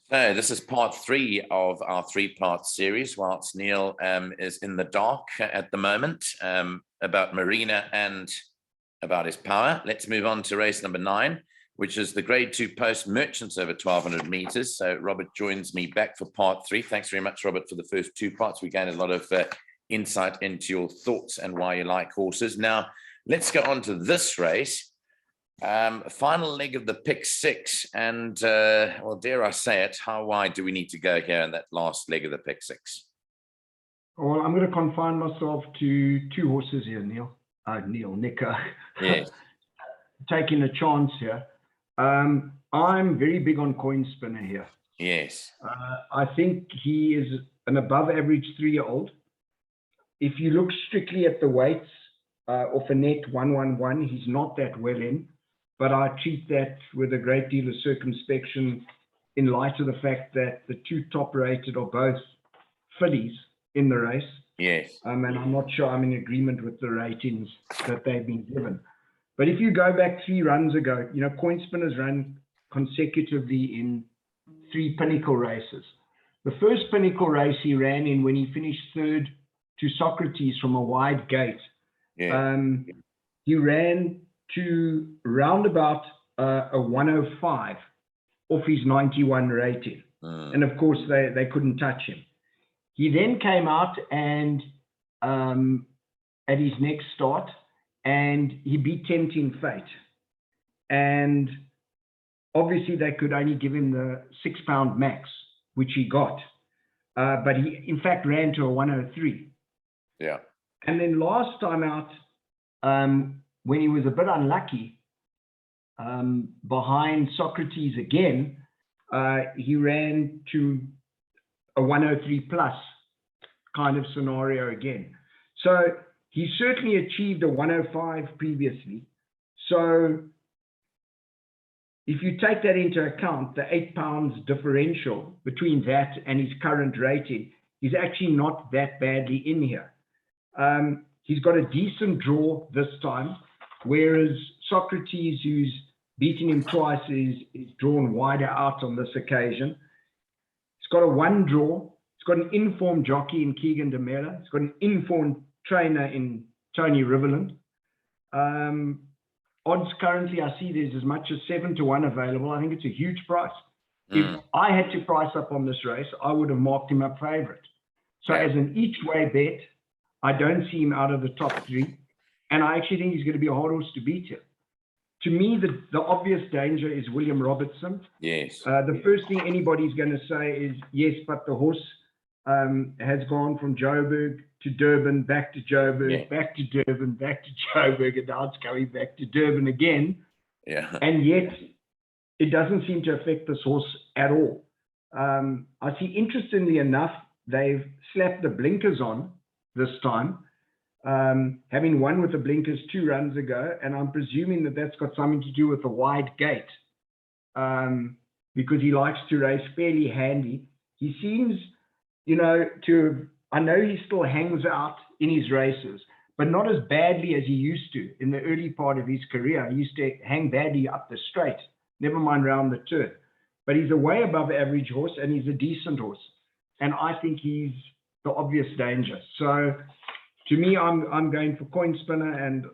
So this is part 3 of our 3-part series, whilst Neil is in the dark at the moment about Marina and about his power. Let's move on to race number 9, which is the Grade 2 Post Merchants over 1,200 meters. So Robert joins me back for part 3. Thanks very much, Robert, for the first 2 parts. We gained a lot of insight into your thoughts and why you like horses. Now, let's go on to this race. Final leg of the pick 6, and well, dare I say it, how wide do we need to go here in that last leg of the pick 6? Well, I'm going to confine myself to 2 horses here, Nico. Yes. Taking a chance here. I'm very big on Coin Spinner here. Yes. I think he is an above average 3-year-old. If you look strictly at the weights off a net 111, he's not that well in. But I treat that with a great deal of circumspection in light of the fact that the 2 top rated are both fillies in the race. Yes. And I'm not sure I'm in agreement with the ratings that they've been given. But if you go back 3 runs ago, you know, Coin Spinner's run consecutively in 3 pinnacle races. The first pinnacle race he ran in when he finished 3rd to Socrates from a wide gate. Yeah. He ran to round about a 105 off his 91 rating. And of course, they couldn't touch him. He then came out and at his next start, and he beat Tempting Fate. And obviously, they could only give him the 6-pound max, which he got. But he, in fact, ran to a 103. Yeah. And then last time out, when he was a bit unlucky, behind Socrates again, he ran to a 103 plus kind of scenario again. So he certainly achieved a 105 previously. So if you take that into account, the 8 pounds differential between that and his current rating is actually not that badly in here. He's got a decent draw this time, whereas Socrates, who's beaten him twice, is drawn wider out on this occasion. He's got a 1 draw. He's got an informed jockey in Keegan de Mella. He's got an informed trainer in Tony Riverland. Odds currently, I see there's as much as 7-1 available. I think it's a huge price. If I had to price up on this race, I would have marked him up favorite. So as an each way bet, I don't see him out of the top 3. And I actually think he's going to be a hard horse to beat here. To me, the obvious danger is William Robertson. Yes. The first thing anybody's going to say is, yes, but the horse has gone from Joburg to Durban, back to Joburg, back to Durban, back to Joburg, and now it's coming back to Durban again. Yeah. And yet, it doesn't seem to affect this horse at all. I see, interestingly enough, they've slapped the blinkers on this time. Having won with the blinkers 2 runs ago, and I'm presuming that that's got something to do with the wide gate, because he likes to race fairly handy. He seems, you know, I know he still hangs out in his races, but not as badly as he used to in the early part of his career. He used to hang badly up the straight, never mind round the turn. But he's a way above average horse, and he's a decent horse. And I think he's the obvious danger. So to me, I'm going for Coin Spinner and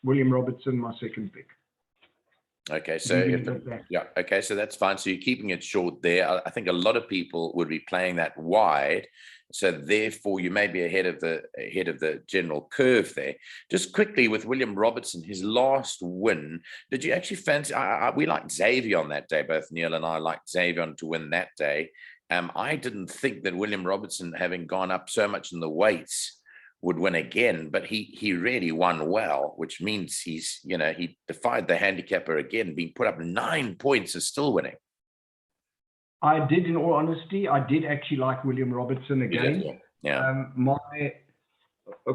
William Robertson, my second pick. Okay, so okay, so that's fine. So you're keeping it short there. I think a lot of people would be playing that wide, so therefore you may be ahead of the general curve there. Just quickly with William Robertson, his last win, did you actually fancy? We liked Xavier on that day. Both Neil and I liked Xavier to win that day. I didn't think that William Robertson, having gone up so much in the weights, would win again, but he really won well, which means he's, you know, he defied the handicapper again, being put up 9 points and still winning. I did, in all honesty, I did actually like William Robertson again. Yeah. My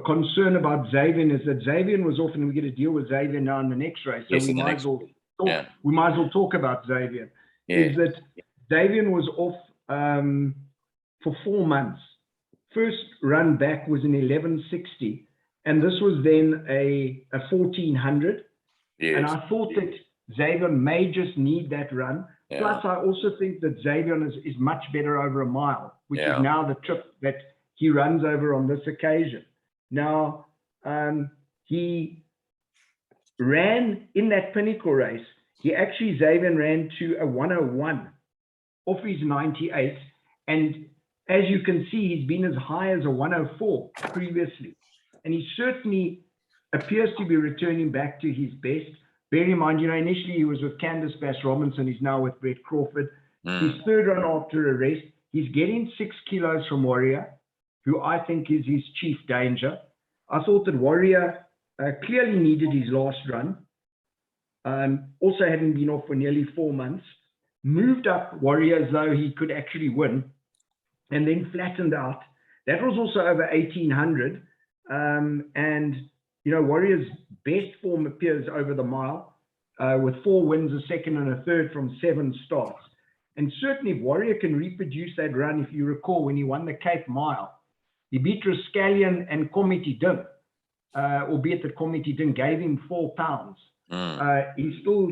concern about Xavier is that Xavier was off, and we get to deal with Xavier now in the next race. So we might as well talk about Xavier. Is that Xavier was off for 4 months. First run back was in 1160, and this was then a 1400. Yes. And I thought that Xavier may just need that run. Yeah. Plus, I also think that Xavier is much better over a mile, which Yeah. is now the trip that he runs over on this occasion. Now, he ran in that pinnacle race. Xavier ran to a 101 off his 98. And as you can see, he's been as high as a 104 previously. And he certainly appears to be returning back to his best. Bear in mind, initially he was with Candace Bass-Robinson. He's now with Brett Crawford. His third run after a rest. He's getting 6 kilos from Warrior, who I think is his chief danger. I thought that Warrior clearly needed his last run. Also having been off for nearly 4 months. Moved up Warrior as though he could actually win, and then flattened out. That was also over 1800. And, Warrior's best form appears over the mile, with 4 wins, a second and a third from 7 starts. And certainly if Warrior can reproduce that run, if you recall, when he won the Cape Mile, he beat Rascallion and Committee Dim, albeit that Committee Dim gave him 4 pounds. He still,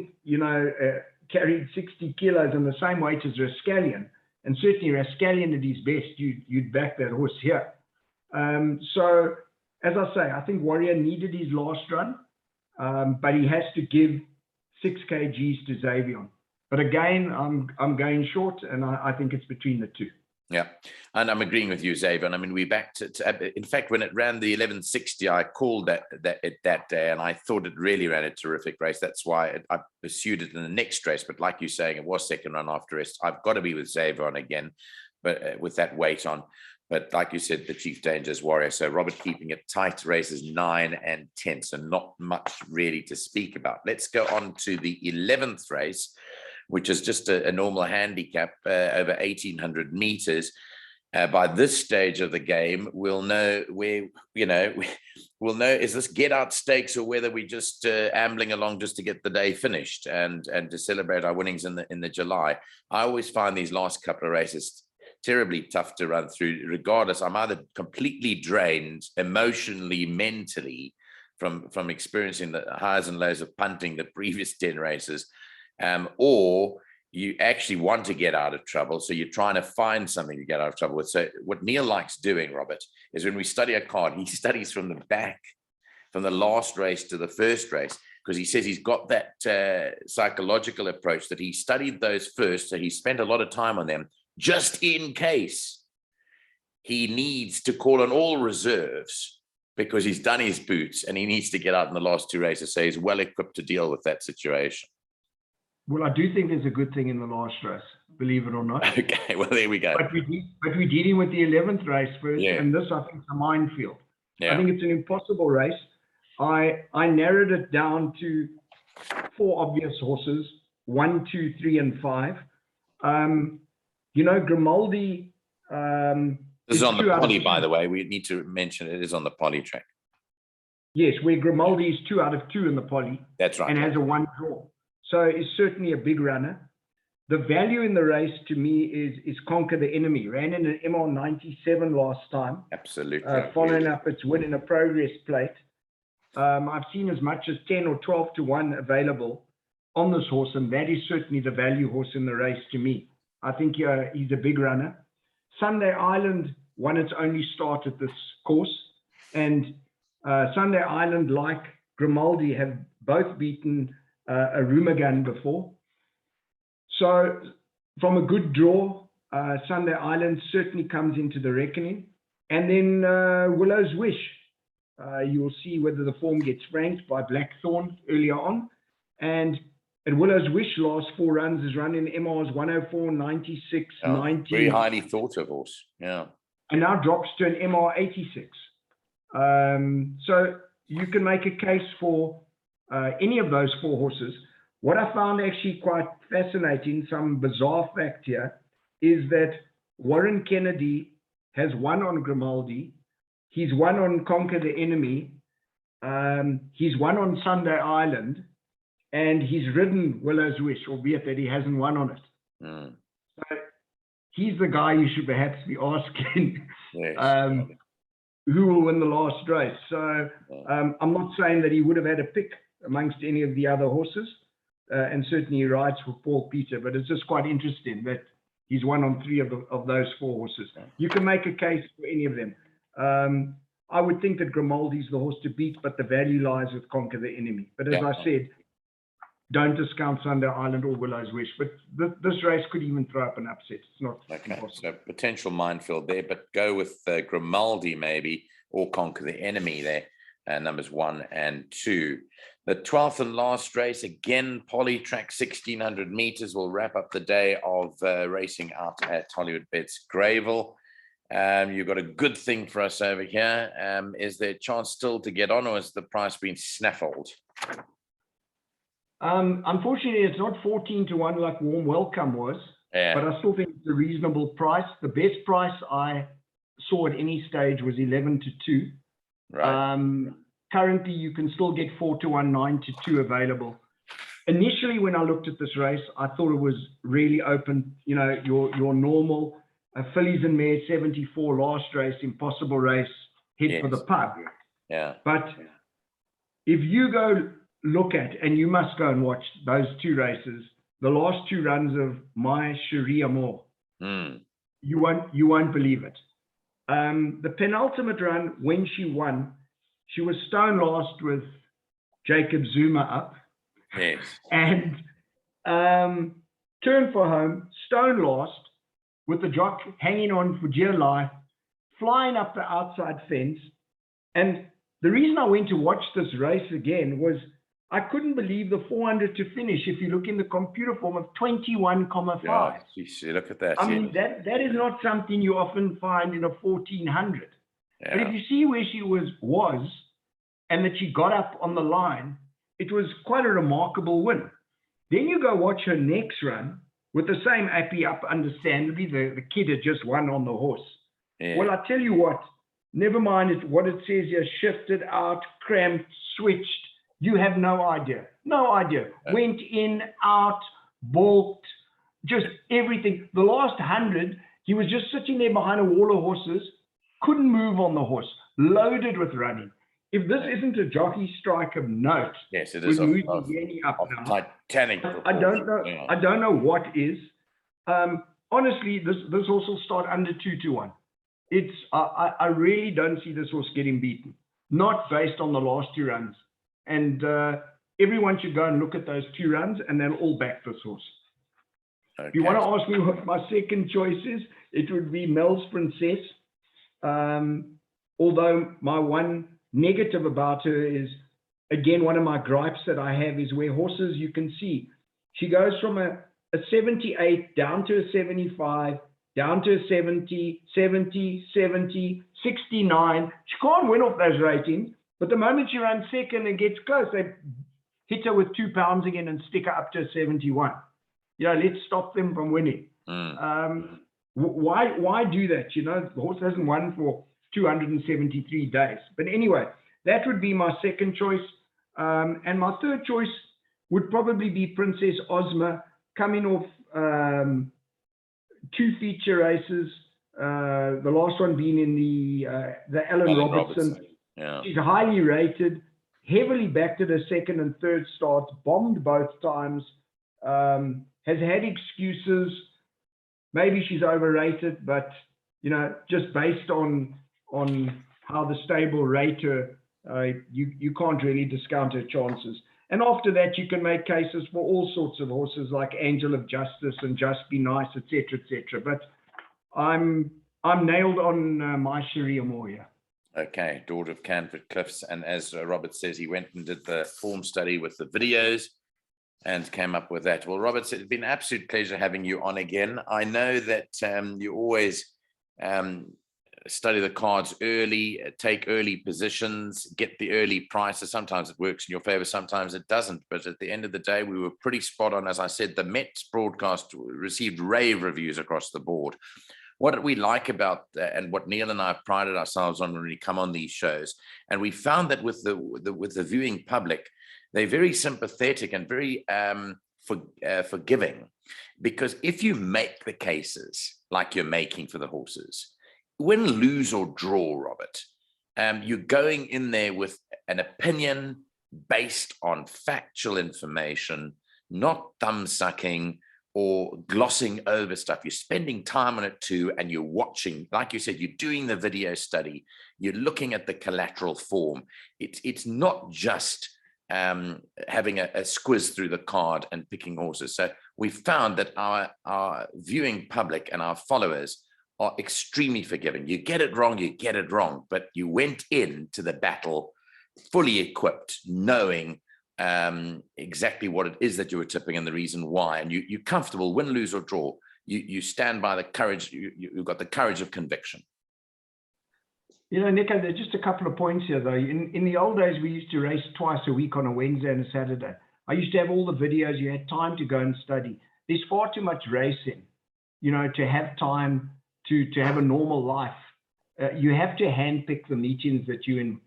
carried 60 kilos and the same weight as Rascallion. And certainly Rascallion at his best, you'd back that horse here. So, as I say, I think Warrior needed his last run, but he has to give 6 kgs to Xavier. But again, I'm going short, and I think it's between the two. Yeah, and I'm agreeing with you, Xavier. I mean, we back to in fact, when it ran the 1160, I called that day, and I thought it really ran a terrific race. That's why I pursued it in the next race. But like you're saying, it was second run after rest. I've got to be with Xavier again, but with that weight on. But like you said, the chief danger is Warrior. So Robert keeping it tight, races 9 and 10. So not much really to speak about. Let's go on to the 11th race, which is just a normal handicap over 1,800 meters. By this stage of the game, we'll know where, we'll know, is this get out stakes or whether we just ambling along just to get the day finished and to celebrate our winnings in the July. I always find these last couple of races terribly tough to run through. Regardless, I'm either completely drained emotionally, mentally from experiencing the highs and lows of punting the previous 10 races, or you actually want to get out of trouble. So you're trying to find something to get out of trouble with. So what Neil likes doing, Robert, is when we study a card, he studies from the back, from the last race to the first race, because he says he's got that psychological approach that he studied those first. So he spent a lot of time on them just in case he needs to call on all reserves because he's done his boots and he needs to get out in the last 2 races. So he's well equipped to deal with that situation. Well, I do think there's a good thing in the last race, believe it or not. Okay, well, there we go. But we're dealing with the 11th race first, and this, I think, is a minefield. Yeah. I think it's an impossible race. I narrowed it down to 4 obvious horses, 1, 2, 3, and 5. Grimaldi... this is on the poly, by the way. We need to mention it is on the poly track. Yes, where Grimaldi is 2 out of 2 in the poly. That's right. And has a 1 draw. So it's certainly a big runner. The value in the race to me is Conquer the Enemy. Ran in an MR 97 last time. Absolutely. Following up its win in a Progress Plate. I've seen as much as 10 or 12 to 1 available on this horse, and that is certainly the value horse in the race to me. I think he's a big runner. Sunday Island won its only start at this course, and Sunday Island, like Grimaldi, have both beaten a rumor gun before. So from a good draw, Sunday Island certainly comes into the reckoning. And then Willow's Wish. You will see whether the form gets franked by Blackthorn earlier on. And at Willow's Wish, last 4 runs is run in MRs 104, 96, 90. Very highly thought of horse, yeah. And now drops to an MR 86. So you can make a case for any of those 4 horses. What I found actually quite fascinating, some bizarre fact here, is that Warren Kennedy has won on Grimaldi. He's won on Conquer the Enemy. He's won on Sunday Island. And he's ridden Willow's Wish, albeit that he hasn't won on it. So he's the guy you should perhaps be asking who will win the last race. So I'm not saying that he would have had a pick amongst any of the other horses. and certainly he rides for Paul Peter, but it's just quite interesting that he's won on 3 of those 4 horses. You can make a case for any of them. I would think that Grimaldi's the horse to beat, but the value lies with Conquer the Enemy. But as I said, don't discount Sunday Island or Willow's Wish. But this race could even throw up an upset. It's not impossible. So potential minefield there, but go with Grimaldi maybe, or Conquer the Enemy there, numbers 1 and 2. The 12th and last race, again, Polytrack 1600 meters, will wrap up the day of racing out at Hollywood Bets Greyville. You've got a good thing for us over here. Is there a chance still to get on, or has the price been snaffled? Unfortunately, it's not 14 to 1 like Warm Welcome was, but I still think it's a reasonable price. The best price I saw at any stage was 11 to 2. Right. Currently, you can still get 4 to 1, 9 to 2 available. Initially, when I looked at this race, I thought it was really open. You know, your normal fillies and mares 74 last race, impossible race, head for the pub. Yeah. But if you go look at, and you must go and watch those 2 races, the last 2 runs of My Cherie Amour, you won't believe it. The penultimate run, when she won, she was stone last with Jacob Zuma up. Yes. And turned for home, stone last, with the jock hanging on for dear life, flying up the outside fence. And the reason I went to watch this race again was I couldn't believe the 400 to finish. If you look in the computer form of 21,5. Yeah, look at that. I mean, that is not something you often find in a 1400. Yeah. But if you see where she was and that she got up on the line, it was quite a remarkable win. Then you go watch her next run with the same Appy up, understandably. The kid had just won on the horse. Yeah. Well, I tell you what, never mind what it says here, shifted out, cramped, switched. You have no idea. No idea. Went in, out, balked, just everything. The last 100, he was just sitting there behind a wall of horses, couldn't move on the horse, loaded with running. If this isn't a jockey strike of note, yes, it is. Of Titanic. I don't know. Yeah. I don't know what is. Honestly, this horse will start under 2 to 1. It's. I really don't see this horse getting beaten. Not based on the last 2 runs. And everyone should go and look at those 2 runs, and they'll all back this horse. Okay. If you want to ask me what my second choice is, it would be Mel's Princess. Although my one negative about her is, again, one of my gripes that I have is where horses, you can see, she goes from a 78 down to a 75, down to a 70, 70, 70, 69. She can't win off those ratings, but the moment she runs second and gets close, they hit her with 2 pounds again and stick her up to a 71. You know, let's stop them from winning. Why do that? You know, the horse hasn't won for 273 days. But anyway, that would be my second choice. And my third choice would probably be Princess Ozma, coming off 2 feature races. The last one being in the Alan Robertson. Yeah. She's highly rated, heavily backed at her second and third starts, bombed both times, has had excuses. Maybe she's overrated, but, you know, just based on how the stable rate her, you can't really discount her chances. And after that, you can make cases for all sorts of horses like Angel of Justice and Just Be Nice, etc., etc. But I'm nailed on My Cherie Amour here. Okay, Daughter of Canford Cliffs. And as Robert says, he went and did the form study with the videos and came up with that. Well, Robert, it's been an absolute pleasure having you on again. I know that you always study the cards early, take early positions, get the early prices. Sometimes it works in your favor, sometimes it doesn't. But at the end of the day, we were pretty spot on. As I said, the Mets broadcast received rave reviews across the board. What we like about and what Neil and I have prided ourselves on when we come on these shows, and we found that with the viewing public, they're very sympathetic and very forgiving, because if you make the cases like you're making for the horses, win, lose or draw, Robert, you're going in there with an opinion based on factual information, not thumb sucking or glossing over stuff. You're spending time on it too, and you're watching, like you said, you're doing the video study, you're looking at the collateral form. It's not just having a squiz through the card and picking horses. So we found that our viewing public and our followers are extremely forgiving. You get it wrong, but you went into the battle fully equipped, knowing exactly what it is that you were tipping and the reason why, and you're comfortable, win, lose or draw. You stand by the courage. You've got the courage of conviction. You know, Nico, there's just a couple of points here, though. In the old days, we used to race twice a week on a Wednesday and a Saturday. I used to have all the videos. You had time to go and study. There's far too much racing, you know, to have time to have a normal life. You have to handpick the meetings that you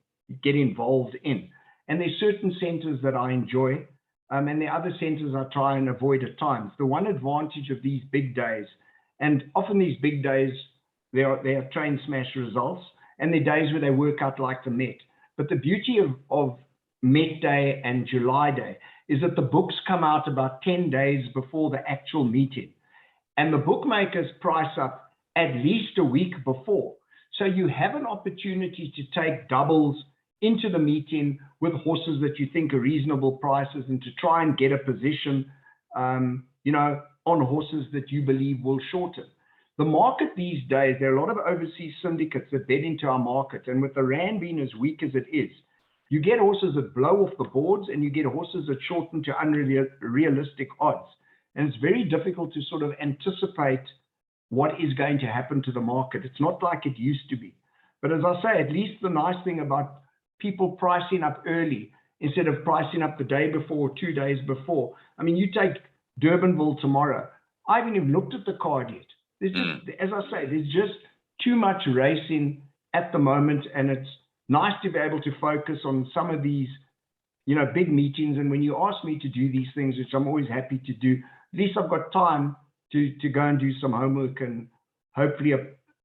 get involved in. And there's certain centers that I enjoy, and the other centers I try and avoid at times. The one advantage of these big days, and often these big days, they have train smash results, and they're days where they work out like the Met. But the beauty of Met Day and July Day is that the books come out about 10 days before the actual meeting. And the bookmakers price up at least a week before. So you have an opportunity to take doubles into the meeting with horses that you think are reasonable prices, and to try and get a position, you know, on horses that you believe will shorten. The market these days, there are a lot of overseas syndicates that bet into our market, and with the rand being as weak as it is, you get horses that blow off the boards, and you get horses that shorten to unrealistic odds. And it's very difficult to sort of anticipate what is going to happen to the market. It's not like it used to be. But as I say, at least the nice thing about people pricing up early instead of pricing up the day before or 2 days before. I mean, you take Durbanville tomorrow. I haven't even looked at the card yet. There's just, as I say, there's just too much racing at the moment, and it's nice to be able to focus on some of these, you know, big meetings. And when you ask me to do these things, which I'm always happy to do, at least I've got time to go and do some homework and hopefully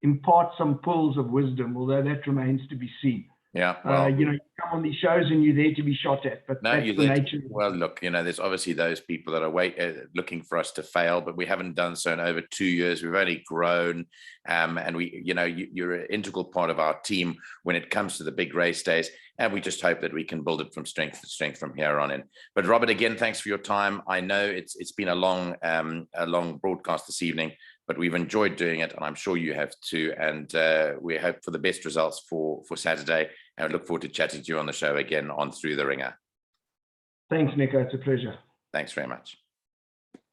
impart some pearls of wisdom, although that remains to be seen. Yeah, well, you know, you come on these shows and you're there to be shot at, but no, that's the nature. Well, look, you know, there's obviously those people that are looking for us to fail, but we haven't done so in over 2 years. We've only grown, and we, you know, you're an integral part of our team when it comes to the big race days, and we just hope that we can build it from strength to strength from here on in. But Robert, again, thanks for your time. I know it's been a long broadcast this evening, but we've enjoyed doing it, and I'm sure you have too. And we hope for the best results for Saturday, and look forward to chatting to you on the show again on Through the Ringer. Thanks, Nico. It's a pleasure. Thanks very much.